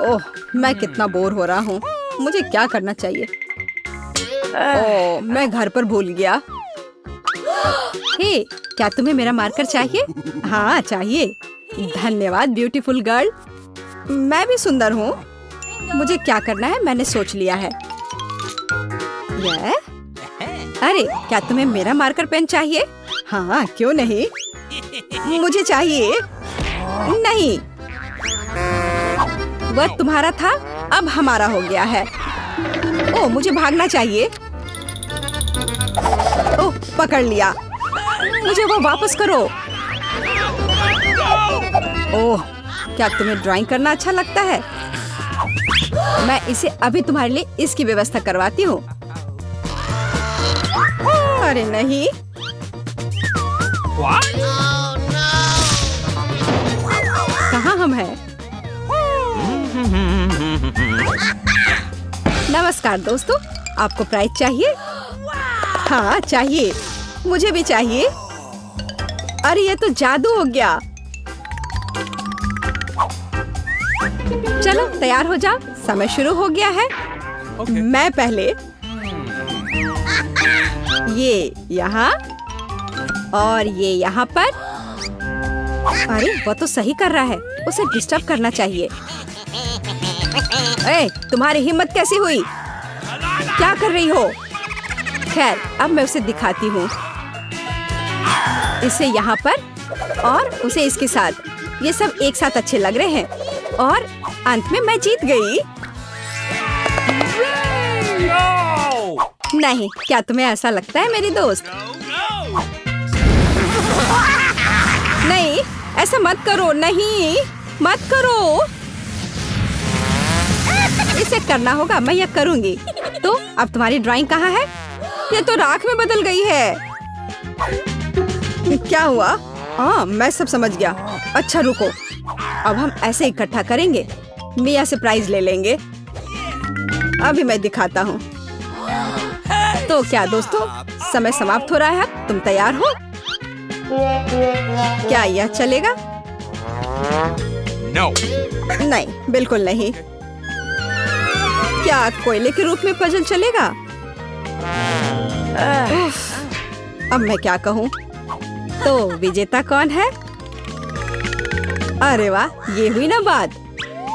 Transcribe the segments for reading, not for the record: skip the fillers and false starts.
ओह, मैं कितना बोर हो रहा हूँ। मुझे क्या करना चाहिए? ओह, मैं घर पर भूल गया। हे, क्या तुम्हें मेरा मार्कर चाहिए? हाँ, चाहिए। धन्यवाद ब्यूटीफुल गर्ल। मैं भी सुंदर हूँ। मुझे क्या करना है मैंने सोच लिया है। अरे, क्या तुम्हें मेरा मार्कर पेन चाहिए? हाँ, क्यों नहीं? मुझे चाहिए। नहीं, वह तुम्हारा था, अब हमारा हो गया है। ओह, मुझे भागना चाहिए। ओह, पकड़ लिया। मुझे वो वापस करो। ओह, क्या तुम्हें ड्राइंग करना अच्छा लगता है? मैं इसे अभी तुम्हारे लिए इसकी व्यवस्था करवाती हूँ। अरे नहीं। कहाँ हम हैं? नमस्कार दोस्तों, आपको प्राइज चाहिए? हाँ, चाहिए। मुझे भी चाहिए। अरे ये तो जादू हो गया। चलो तैयार हो जाओ, समय शुरू हो गया है। मैं पहले ये यहाँ और ये यहाँ पर। अरे वो तो सही कर रहा है, उसे डिस्टर्ब करना चाहिए। ए, तुम्हारी हिम्मत कैसी हुई? क्या कर रही हो? खैर, अब मैं उसे दिखाती हूँ। इसे यहाँ पर और उसे इसके साथ। ये सब एक साथ अच्छे लग रहे हैं और अंत में मैं जीत गई। नहीं, क्या तुम्हें ऐसा लगता है मेरी दोस्त? नहीं, ऐसा मत करो। नहीं, मत करो। इसे करना होगा, मैं यह करूंगी। तो अब तुम्हारी ड्राइंग कहाँ है? ये तो राख में बदल गई है। क्या हुआ? हाँ, मैं सब समझ गया। अच्छा रुको, अब हम ऐसे इकट्ठा करेंगे। मिया से प्राइज ले लेंगे। अभी मैं दिखाता हूँ। तो क्या दोस्तों, समय समाप्त हो रहा है। तुम तैयार हो? क्या यह चलेगा? No. नहीं, बिल्कुल नहीं। क्या कोयले के रूप में पजल चलेगा? अब मैं क्या कहूँ? तो विजेता कौन है? अरे वाह, ये हुई ना बात।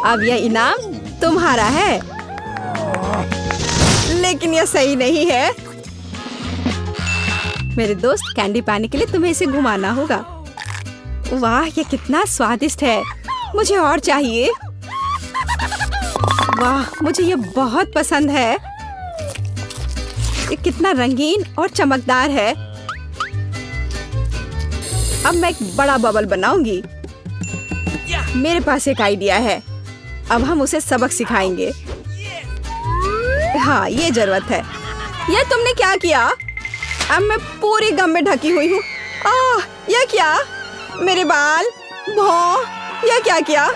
अब यह इनाम तुम्हारा है। लेकिन यह सही नहीं है। मेरे दोस्त, कैंडी पाने के लिए तुम्हें इसे घुमाना होगा। वाह, ये कितना स्वादिष्ट है। मुझे और चाहिए। वाह, मुझे ये बहुत पसंद है। ये कितना रंगीन और चमकदार है। अब मैं एक बड़ा बबल बनाऊंगी। मेरे पास एक आइडिया है। अब हम उसे सबक सिखाएंगे। हाँ, ये जरूरत है। ये तुमने क्या किया? अब मैं पूरी गम में ढकी हुई हूँ। यह क्या? मेरे बाल, भौं, यह क्या किया?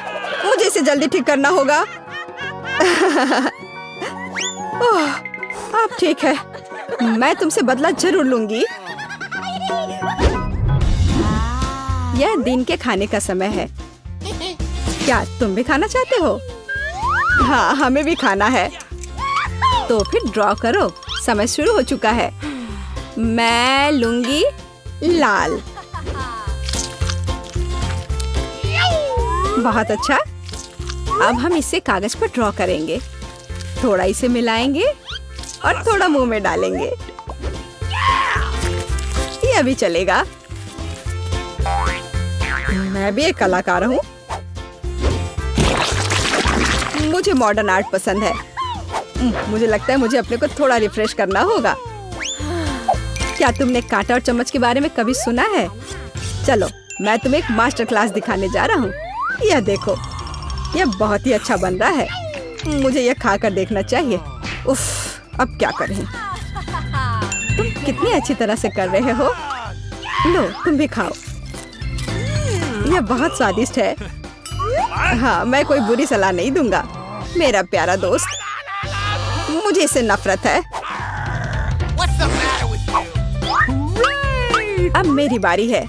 मुझे इसे जल्दी ठीक करना होगा। ओह, अब ठीक है। मैं तुमसे बदला जरूर लूंगी। यह दिन के खाने का समय है। क्या तुम भी खाना चाहते हो? हाँ, हमें भी खाना है। तो फिर ड्रॉ करो, समय शुरू हो चुका है। मैं लूंगी लाल। बहुत अच्छा। अब हम इसे कागज पर ड्रॉ करेंगे। थोड़ा इसे मिलाएंगे और थोड़ा मुंह में डालेंगे। ये भी चलेगा। मैं भी एक कलाकार हूँ। मुझे मॉडर्न आर्ट पसंद है। मुझे लगता है मुझे अपने को थोड़ा रिफ्रेश करना होगा। क्या तुमने कांटा और चम्मच के बारे में कभी सुना है? चलो, मैं तुम्हें एक मास्टर क्लास दिखाने जा रहा हूँ। यह देखो, यह बहुत ही अच्छा बन रहा है। मुझे यह खाकर देखना चाहिए। उफ, अब क्या करें? तुम कितनी अच्छी तरह से कर रहे हो। लो, तुम भी खाओ। यह बहुत स्वादिष्ट है। हाँ, मैं कोई बुरी सलाह नहीं दूंगा मेरा प्यारा दोस्त। मुझे इससे नफरत है। अब मेरी बारी है।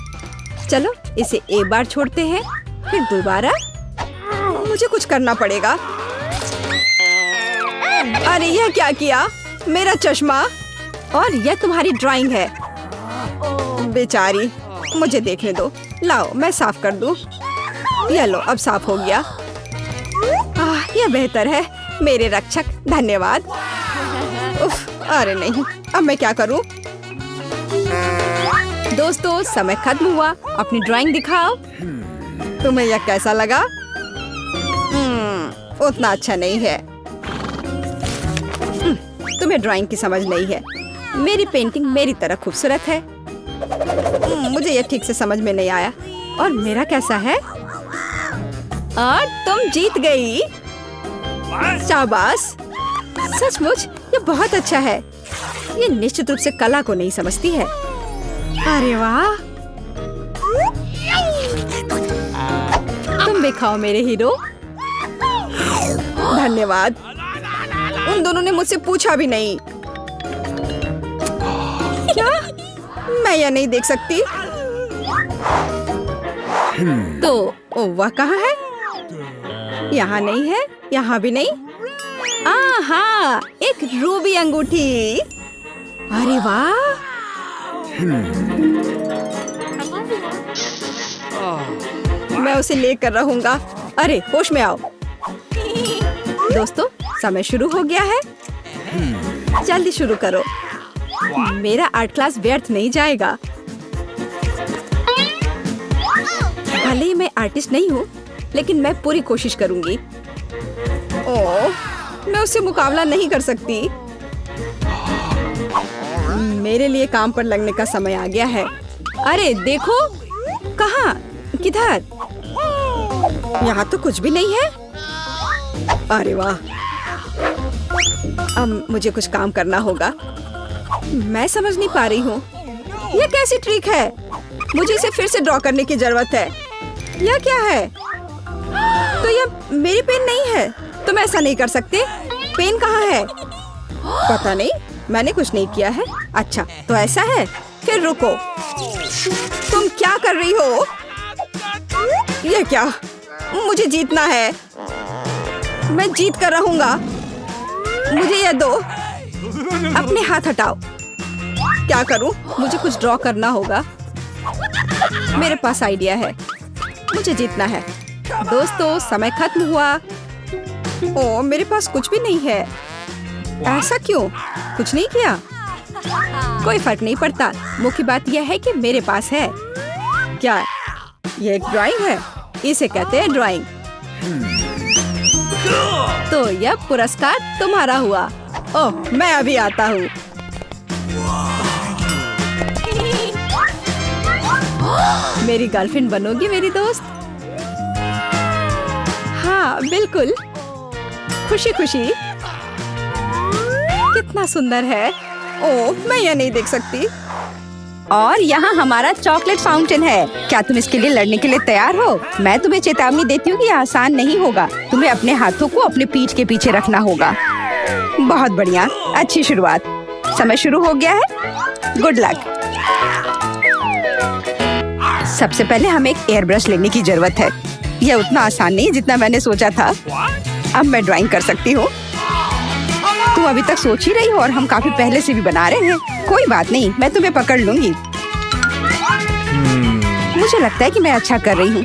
चलो, इसे एक बार छोड़ते हैं, फिर दोबारा। मुझे कुछ करना पड़ेगा। अरे यह क्या किया? मेरा चश्मा। और यह तुम्हारी ड्राइंग है। बेचारी, मुझे देखने दो। लाओ मैं साफ कर दूं। यह लो, अब साफ हो गया। यह बेहतर है मेरे रक्षक, धन्यवाद। उफ, अरे नहीं, अब मैं क्या करूं? दोस्तों, समय खत्म हुआ। अपनी ड्राइंग दिखाओ। तुम्हें यह कैसा लगा? उतना अच्छा नहीं है। तुम्हें ड्राइंग की समझ नहीं है। मेरी पेंटिंग मेरी तरह खूबसूरत है। मुझे यह ठीक से समझ में नहीं आया। और मेरा कैसा है? और तुम जीत गई। शाबाश, सचमुच ये बहुत अच्छा है। ये निश्चित रूप से कला को नहीं समझती है। अरे वाह, तुम भी खाओ मेरे हीरो। धन्यवाद। उन दोनों ने मुझसे पूछा भी नहीं। क्या? मैं यह नहीं देख सकती। तो वह कहाँ है? यहाँ नहीं है, यहाँ भी नहीं। हाँ, एक रूबी अंगूठी। अरे वाह, मैं उसे लेकर रहूंगा। अरे होश में आओ। दोस्तों, समय शुरू हो गया है। जल्दी शुरू करो। मेरा आर्ट क्लास व्यर्थ नहीं जाएगा। भले ही मैं आर्टिस्ट नहीं हूँ, लेकिन मैं पूरी कोशिश करूंगी। ओह, मैं उससे मुकाबला नहीं कर सकती। मेरे लिए काम पर लगने का समय आ गया है। अरे देखो, कहाँ? किधर? यहाँ तो कुछ भी नहीं है। अरे वाह, अब मुझे कुछ काम करना होगा। मैं समझ नहीं पा रही हूँ, यह कैसी ट्रिक है? मुझे इसे फिर से ड्रॉ करने की जरूरत है। यह क्या है? तो यह मेरी पेन नहीं है। तुम ऐसा नहीं कर सकते। पेन कहाँ है? पता नहीं, मैंने कुछ नहीं किया है। अच्छा, तो ऐसा है। फिर रुको, तुम क्या कर रही हो? यह क्या? मुझे जीतना है। मैं जीत कर रहूंगा। मुझे यह दो। अपने हाथ हटाओ। क्या करूं? मुझे कुछ ड्रॉ करना होगा। मेरे पास आइडिया है। मुझे जीतना है। दोस्तों, समय खत्म हुआ। ओह, मेरे पास कुछ भी नहीं है। ऐसा क्यों? कुछ नहीं किया? कोई फर्क नहीं पड़ता। मुख्य बात यह है कि मेरे पास है। क्या ये एक ड्राइंग है? इसे कहते हैं ड्राइंग। तो यह पुरस्कार तुम्हारा हुआ। ओह, मैं अभी आता हूँ। मेरी गर्लफ्रेंड बनोगी मेरी दोस्त? हाँ बिल्कुल, खुशी खुशी। कितना सुंदर है। ओह, मैं यह नहीं देख सकती। और यहाँ हमारा चॉकलेट फाउंटेन है। क्या तुम इसके लिए लड़ने के लिए तैयार हो? मैं तुम्हें चेतावनी देती हूँ कि यह आसान नहीं होगा। तुम्हें अपने हाथों को अपने पीठ के पीछे रखना होगा। बहुत बढ़िया, अच्छी शुरुआत। समय शुरू हो गया है। Good luck. सबसे पहले हमें एक एयर ब्रश लेने की जरूरत है। यह उतना आसान नहीं जितना मैंने सोचा था। अब मैं ड्राइंग कर सकती हूँ। तुम अभी तक सोच ही रही हो और हम काफी पहले से भी बना रहे हैं। कोई बात नहीं, मैं तुम्हें पकड़ लूंगी। मुझे लगता है कि मैं अच्छा कर रही हूँ।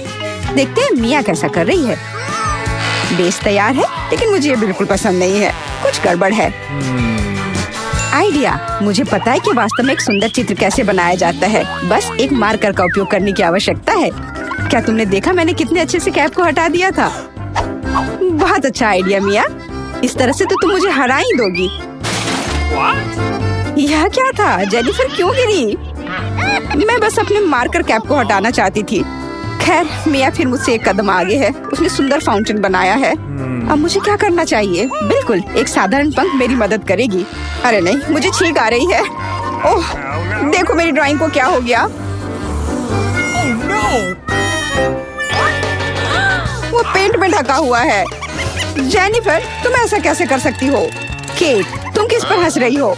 देखते हैं मिया कैसा कर रही है। बेस तैयार है, लेकिन मुझे ये बिल्कुल पसंद नहीं है। कुछ गड़बड़ है। आइडिया, मुझे पता है कि वास्तव में एक सुंदर चित्र कैसे बनाया जाता है। बस एक मार्कर का उपयोग करने की आवश्यकता है। क्या तुमने देखा मैंने कितने अच्छे से कैप को हटा दिया था? बहुत अच्छा आइडिया मिया। इस तरह से तो तुम मुझे हरा ही दोगी। यह क्या था? जेनिफर क्यों गिरी? मैं बस अपने मार्कर कैप को हटाना चाहती थी। खैर, मिया फिर मुझसे एक कदम आगे है। उसने सुंदर फाउंटेन बनाया है। अब मुझे क्या करना चाहिए? बिल्कुल, एक साधारण पंख मेरी मदद करेगी। अरे नहीं, मुझे छींक आ रही है। ओह, देखो मेरी ड्राइंग को क्या हो गया। वो पेंट में ढका हुआ है। जेनिफर, तुम ऐसा कैसे कर सकती हो? केट, तुम किस पर हंस रही हो?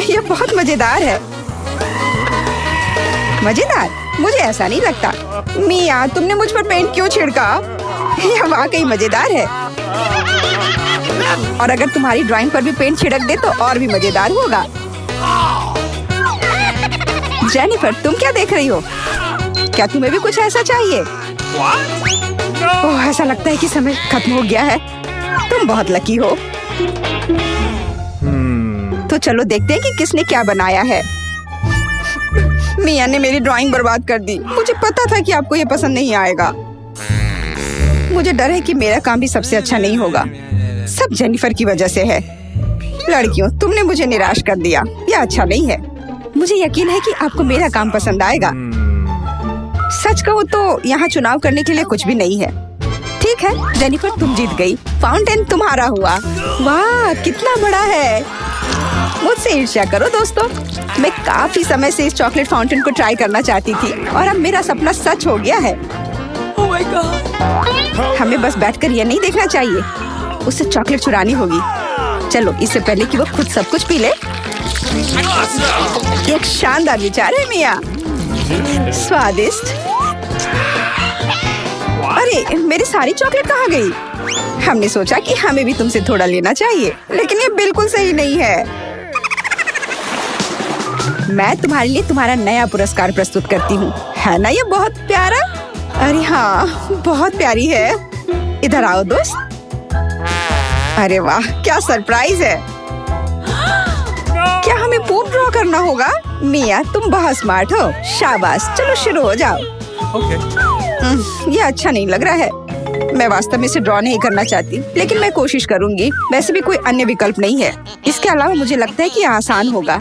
यह बहुत मजेदार है। मजेदार? मुझे ऐसा नहीं लगता। मिया, तुमने मुझ पर पेंट क्यों छिड़का? यह वाकई मजेदार है। और अगर तुम्हारी ड्राइंग पर भी पेंट छिड़क दे तो और भी मजेदार होगा। जेनिफर, तुम क्या देख रही हो? क्या तुम्हें भी कुछ ऐसा चाहिए? ओह, ऐसा लगता है कि समय खत्म हो गया है। तुम बहुत लकी हो। तो चलो देखते हैं कि किसने क्या बनाया है। मिया ने मेरी ड्राइंग बर्बाद कर दी। मुझे पता था कि आपको ये पसंद नहीं आएगा। मुझे डर है कि मेरा काम भी सबसे अच्छा नहीं होगा। सब जेनिफर की वजह से है। लड़कियों, तुमने मुझे निराश कर दिया। यह अच्छा नहीं है। मुझे यकीन है कि आपको मेरा काम पसंद आएगा। सच कहूँ तो यहाँ चुनाव करने के लिए कुछ भी नहीं है। ठीक है जेनिफर, तुम जीत गई। फाउंटेन तुम्हारा हुआ। वाह, कितना बड़ा है। मुझसे ईर्ष्या करो दोस्तों। मैं काफी समय से इस चॉकलेट फाउंटेन को ट्राई करना चाहती थी और अब मेरा सपना सच हो गया है। Oh my God! हमें बस बैठकर ये नहीं देखना चाहिए, उसे चॉकलेट चुरानी होगी। चलो, इससे पहले कि वो खुद सब कुछ पी ले। एक शानदार विचार है मिया। स्वादिष्ट। अरे, मेरी सारी चॉकलेट कहाँ गई? हमने सोचा कि हमें भी तुमसे थोड़ा लेना चाहिए, लेकिन ये बिल्कुल सही नहीं है। मैं तुम्हारे लिए तुम्हारा नया पुरस्कार प्रस्तुत करती हूँ। है ना ये बहुत प्यारा? अरे हाँ, बहुत प्यारी है। इधर आओ दोस्त। अरे वाह, क्या सरप्राइज है। क्या हमें पूर्ण ड्रॉ करना होगा? मिया, तुम बहुत स्मार्ट हो। शाबाश, चलो शुरू हो जाओ। ये अच्छा नहीं लग रहा है। मैं वास्तव में इसे ड्रॉ नहीं करना चाहती, लेकिन मैं कोशिश करूंगी। वैसे भी कोई अन्य विकल्प नहीं है। इसके अलावा मुझे लगता है कि आसान होगा।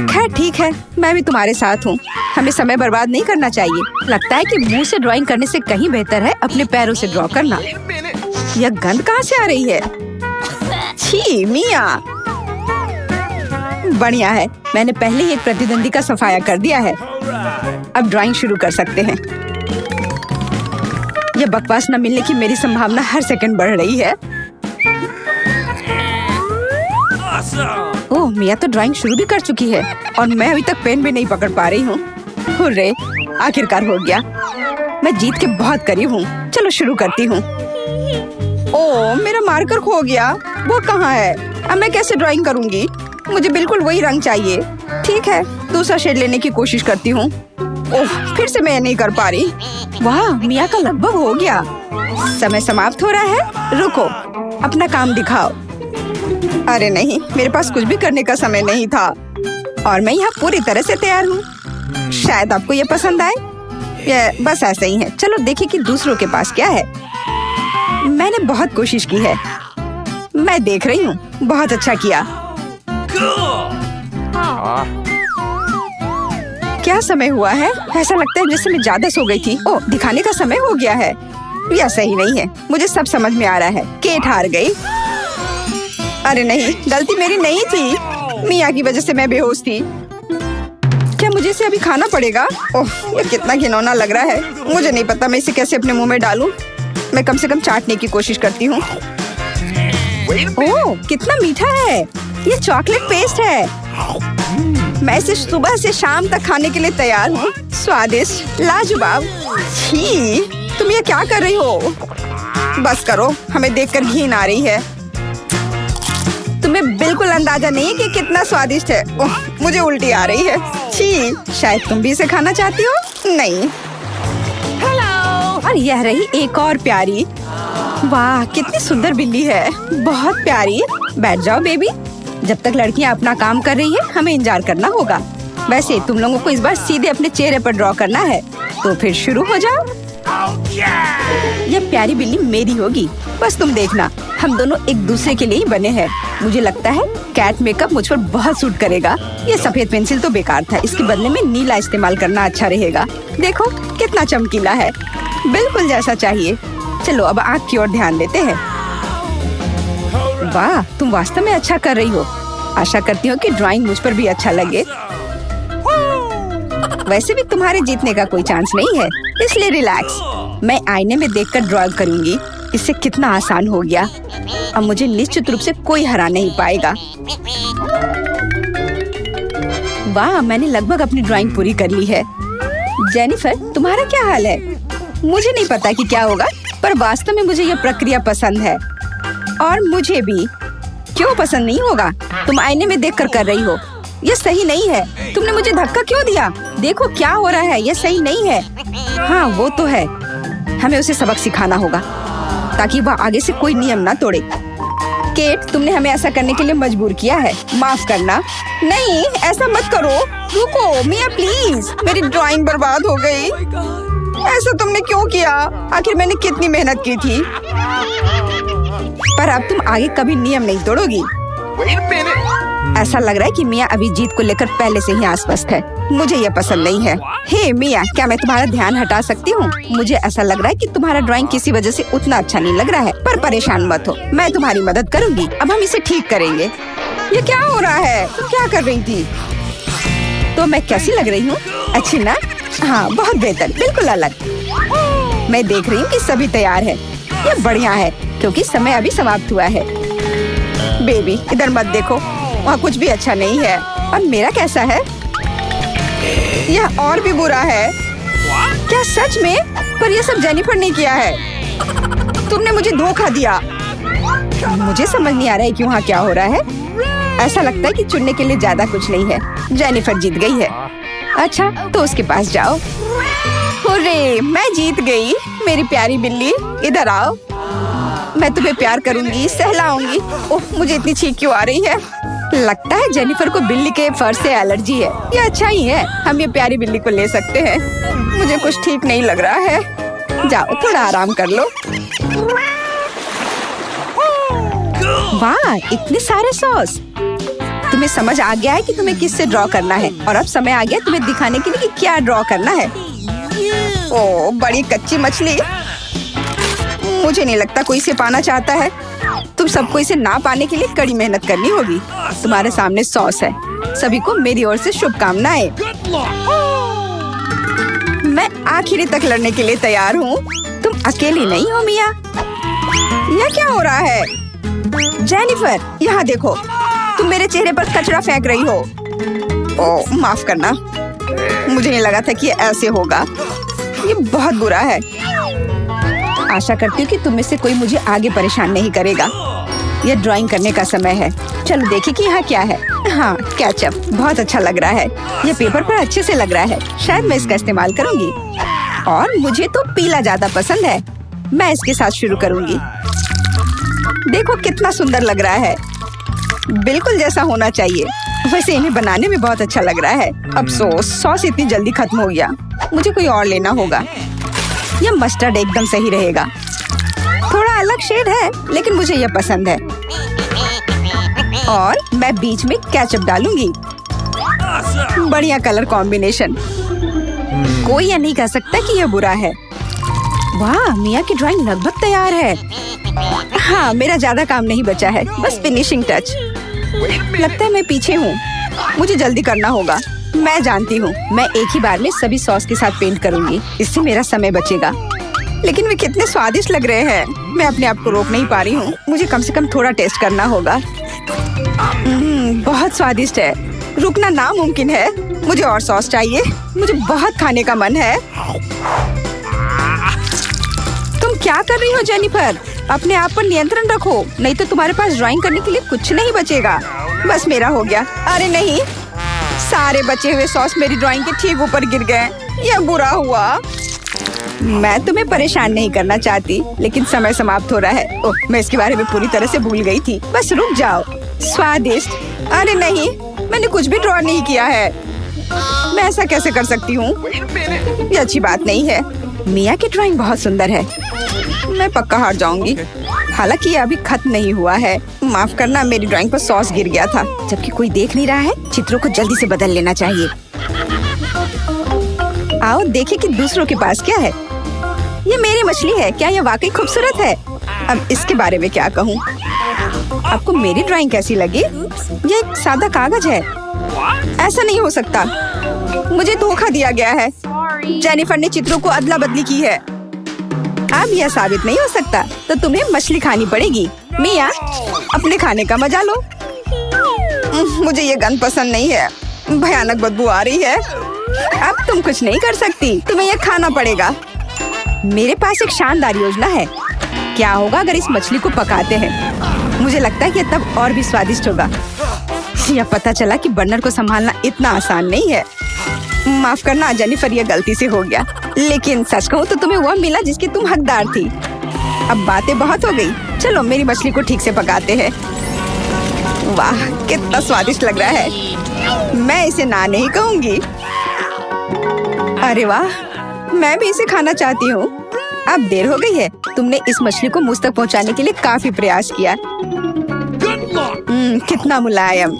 खैर ठीक है, मैं भी तुम्हारे साथ हूँ। हमें समय बर्बाद नहीं करना चाहिए। लगता है कि मुंह से ड्राइंग करने से कहीं बेहतर है अपने पैरों से ड्रॉ करना। यह गंध कहाँ से आ रही है? छी मिया। बढ़िया है, मैंने पहले ही एक प्रतिद्वंदी का सफाया कर दिया है। अब ड्राइंग शुरू कर सकते हैं। यह बकवास न मिलने की मेरी संभावना हर सेकंड बढ़ रही है। ओह, मिया तो ड्राइंग शुरू भी कर चुकी है और मैं अभी तक पेन भी नहीं पकड़ पा रही हूँ। हुर्रे, आखिरकार हो गया। मैं जीत के बहुत करीब हूँ। चलो शुरू करती हूँ। ओह, मेरा मार्कर खो गया। वो कहाँ है? अब मैं कैसे ड्राइंग करूँगी? मुझे बिल्कुल वही रंग चाहिए। ठीक है, दूसरा शेड लेने की कोशिश करती हूँ। ओह, फिर से मैं नहीं कर पा रही। वाह, मिया का लगभग हो गया। समय समाप्त हो रहा है। रुको, अपना काम दिखाओ। अरे नहीं, मेरे पास कुछ भी करने का समय नहीं था और मैं यहाँ पूरी तरह से तैयार हूँ। शायद आपको ये पसंद आए। ये बस ऐसे ही है। चलो देखें कि दूसरों के पास क्या है। मैंने बहुत कोशिश की है। मैं देख रही हूँ। बहुत अच्छा किया। क्या समय हुआ है? ऐसा लगता है जैसे मैं ज्यादा सो गई थी। ओह, दिखाने का समय हो गया है। यह सही नहीं है। मुझे सब समझ में आ रहा है। केट हार गई। अरे नहीं, गलती मेरी नहीं थी। मिया की वजह से मैं बेहोश थी। क्या मुझे इसे अभी खाना पड़ेगा? ओह, ये कितना घिनौना लग रहा है। मुझे नहीं पता मैं इसे कैसे अपने मुंह में डालूं। मैं कम से कम चाटने की कोशिश करती हूँ। ओह, कितना मीठा है। ये चॉकलेट पेस्ट है। मैं इसे सुबह से शाम तक खाने के लिए तैयार हूँ। स्वादिष्ट, लाजवाब। छी, तुम ये क्या कर रही हो? बस करो, हमें देखकर घिन आ रही है। तुम्हें बिल्कुल अंदाजा नहीं है कि कितना स्वादिष्ट है। ओह, मुझे उल्टी आ रही है। छी, शायद तुम भी इसे खाना चाहती हो? नहीं। और यह रही एक और प्यारी। वाह, कितनी सुंदर बिल्ली है। बहुत प्यारी। बैठ जाओ बेबी। जब तक लड़कियां अपना काम कर रही है, हमें इंतजार करना होगा। वैसे तुम लोगों को इस बार सीधे अपने चेहरे पर ड्रॉ करना है, तो फिर शुरू हो जाओ। यह प्यारी बिल्ली मेरी होगी। बस तुम देखना, हम दोनों एक दूसरे के लिए ही बने हैं। मुझे लगता है कैट मेकअप मुझ पर बहुत सूट करेगा। ये सफेद पेंसिल तो बेकार था। इसके बदले में नीला इस्तेमाल करना अच्छा रहेगा। देखो कितना चमकीला है। बिल्कुल जैसा चाहिए। चलो अब आँख की ओर ध्यान देते हैं। वाह, तुम वास्तव में अच्छा कर रही हो। आशा करती हूँ कि ड्राइंग मुझ पर भी अच्छा लगे। वैसे भी तुम्हारे जीतने का कोई चांस नहीं है, इसलिए रिलैक्स। मैं आईने में देखकर ड्रॉ करूंगी। इससे कितना आसान हो गया। अब मुझे निश्चित रूप से कोई हरा नहीं पाएगा। वाह, मैंने लगभग अपनी ड्राइंग पूरी कर ली है। जेनिफर, तुम्हारा क्या हाल है? मुझे नहीं पता कि क्या होगा, पर वास्तव में मुझे यह प्रक्रिया पसंद है। और मुझे भी। क्यों पसंद नहीं होगा? तुम आईने में देखकर कर रही हो। ये सही नहीं है। तुमने मुझे धक्का क्यों दिया? देखो क्या हो रहा है, ये सही नहीं है। हाँ वो तो है, हमें उसे सबक सिखाना होगा ताकि वह आगे से कोई नियम ना तोड़े। केट, तुमने हमें ऐसा करने के लिए मजबूर किया है, माफ करना। नहीं, ऐसा मत करो। रुको मिया प्लीज, मेरी ड्राइंग बर्बाद हो गई। ऐसा तुमने क्यों किया? आखिर मैंने कितनी मेहनत की थी। पर अब तुम आगे कभी नियम नहीं तोड़ोगी। ऐसा लग रहा है कि मिया अभी जीत को लेकर पहले से ही आश्वस्त है। मुझे यह पसंद नहीं है। हे मिया, क्या मैं तुम्हारा ध्यान हटा सकती हूँ? मुझे ऐसा लग रहा है कि तुम्हारा ड्राइंग किसी वजह से उतना अच्छा नहीं लग रहा है, पर परेशान मत हो, मैं तुम्हारी मदद करूँगी। अब हम इसे ठीक करेंगे। ये क्या हो रहा है? तुम क्या कर रही थी? तो मैं कैसी लग रही हूँ? अच्छी ना? हाँ बहुत बेहतर, बिल्कुल अलग। मैं देख रही हूँ कि सभी तैयार है। ये बढ़िया है क्योंकि समय अभी समाप्त हुआ है। बेबी इधर मत देखो, वहाँ कुछ भी अच्छा नहीं है। और मेरा कैसा है? यह और भी बुरा है। क्या सच में? पर यह सब जेनिफर ने किया है। तुमने मुझे धोखा दिया। मुझे समझ नहीं आ रहा है कि वहाँ क्या हो रहा है। ऐसा लगता है कि चुनने के लिए ज्यादा कुछ नहीं है। जेनिफर जीत गई है। अच्छा तो उसके पास जाओ। हुर्रे, मैं जीत गई। मेरी प्यारी बिल्ली, इधर आओ। मैं तुम्हें प्यार करूंगी, सहलाऊंगी। ओह, मुझे इतनी छींक क्यों आ रही है? लगता है जेनिफर को बिल्ली के फर से एलर्जी है। ये अच्छा ही है, हम ये प्यारी बिल्ली को ले सकते हैं। मुझे कुछ ठीक नहीं लग रहा है। जाओ थोड़ा आराम कर लो। वाह, इतने सारे सॉस। तुम्हें समझ आ गया है कि तुम्हें किससे ड्रॉ करना है, और अब समय आ गया तुम्हें दिखाने के लिए कि क्या ड्रॉ करना है। ओह, बड़ी कच्ची मछली। मुझे नहीं लगता कोई इसे पाना चाहता है। तुम सबको इसे ना पाने के लिए कड़ी मेहनत करनी होगी। तुम्हारे सामने सॉस है। सभी को मेरी ओर से शुभकामनाएं। मैं आखिरी तक लड़ने के लिए तैयार हूँ। तुम अकेली नहीं हो मिया। यह क्या हो रहा है? जेनिफर, यहाँ देखो, तुम मेरे चेहरे पर कचरा फेंक रही हो। ओह, माफ करना, मुझे नहीं लगा था कि ऐसे होगा। ये बहुत बुरा है। आशा करती हूँ कि तुम में से कोई मुझे आगे परेशान नहीं करेगा। यह ड्राइंग करने का समय है। चलो देखिए कि यहाँ क्या है। हाँ, केचप बहुत अच्छा लग रहा है। यह पेपर पर अच्छे से लग रहा है। शायद मैं इसका इस्तेमाल करूँगी। और मुझे तो पीला ज्यादा पसंद है। मैं इसके साथ शुरू करूँगी। देखो कितना सुंदर लग रहा है, बिल्कुल जैसा होना चाहिए। वैसे इन्हें बनाने में बहुत अच्छा लग रहा है। अफसोस सॉस इतनी जल्दी खत्म हो गया। मुझे कोई और लेना होगा। यह मस्टर्ड एकदम सही रहेगा। थोड़ा अलग शेड है लेकिन मुझे यह पसंद है। और मैं बीच में केचप डालूंगी। बढ़िया कलर कॉम्बिनेशन। कोई यह नहीं कह सकता कि यह बुरा है। वाह, मिया की ड्राइंग लगभग तैयार है। हाँ, मेरा ज्यादा काम नहीं बचा है, बस फिनिशिंग टच। लगता है मैं पीछे हूँ। मुझे जल्दी करना होगा। मैं जानती हूँ, मैं एक ही बार में सभी सॉस के साथ पेंट करूँगी। इससे मेरा समय बचेगा। लेकिन वे कितने स्वादिष्ट लग रहे हैं। मैं अपने आप को रोक नहीं पा रही हूँ। मुझे कम से कम थोड़ा टेस्ट करना होगा। बहुत स्वादिष्ट है। रुकना नामुमकिन है। मुझे और सॉस चाहिए। मुझे बहुत खाने का मन है। तुम क्या कर रही हो जेनिफर? अपने आप पर नियंत्रण रखो, नहीं तो तुम्हारे पास ड्राइंग करने के लिए कुछ नहीं बचेगा। बस मेरा हो गया। अरे नहीं, सारे बचे हुए सॉस मेरी ड्राइंग के ठीक ऊपर गिर गए। यह बुरा हुआ। मैं तुम्हें परेशान नहीं करना चाहती, लेकिन समय समाप्त हो रहा है। ओह, मैं इसके बारे में पूरी तरह से भूल गई थी। बस रुक जाओ। स्वादिष्ट। अरे नहीं, मैंने कुछ भी ड्रॉ नहीं किया है। मैं ऐसा कैसे कर सकती हूँ? ये अच्छी बात नहीं है। मिया की ड्राइंग बहुत सुंदर है। मैं पक्का हार जाऊंगी। हालांकि ये अभी खत्म नहीं हुआ है। माफ करना, मेरी ड्राइंग पर सॉस गिर गया था। जबकि कोई देख नहीं रहा है, चित्रों को जल्दी से बदल लेना चाहिए। आओ देखें कि दूसरों के पास क्या है। ये मेरी मछली है। क्या ये वाकई खूबसूरत है? अब इसके बारे में क्या कहूँ? आपको मेरी ड्राइंग कैसी लगी? ये एक सादा कागज है। ऐसा नहीं हो सकता। मुझे धोखा दिया गया है। जेनिफर ने चित्रों को अदला बदली की है। अब यह साबित नहीं हो सकता, तो तुम्हें मछली खानी पड़ेगी। मिया, अपने खाने का मजा लो। मुझे ये गंध पसंद नहीं है। भयानक बदबू आ रही है। अब तुम कुछ नहीं कर सकती, तुम्हें यह खाना पड़ेगा। मेरे पास एक शानदार योजना है। क्या होगा अगर इस मछली को पकाते हैं? मुझे लगता है कि ये तब और भी स्वादिष्ट होगा। यह पता चला कि बर्नर को संभालना इतना आसान नहीं है। माफ करना जेनिफर, ये गलती से हो गया। लेकिन सच कहूँ तो तुम्हें वह मिला जिसकी तुम हकदार थी। अब बातें बहुत हो गई, चलो मेरी मछली को ठीक से पकाते हैं। वाह, कितना स्वादिष्ट लग रहा है। मैं इसे ना नहीं कहूँगी। अरे वाह, मैं भी इसे खाना चाहती हूँ। अब देर हो गई है। तुमने इस मछली को मुझ तक पहुँचाने के लिए काफी प्रयास किया। कितना मुलायम।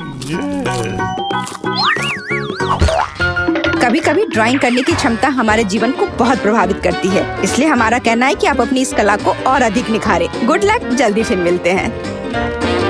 कभी कभी ड्राइंग करने की क्षमता हमारे जीवन को बहुत प्रभावित करती है। इसलिए हमारा कहना है कि आप अपनी इस कला को और अधिक निखारें। गुड लक, जल्दी फिर मिलते हैं।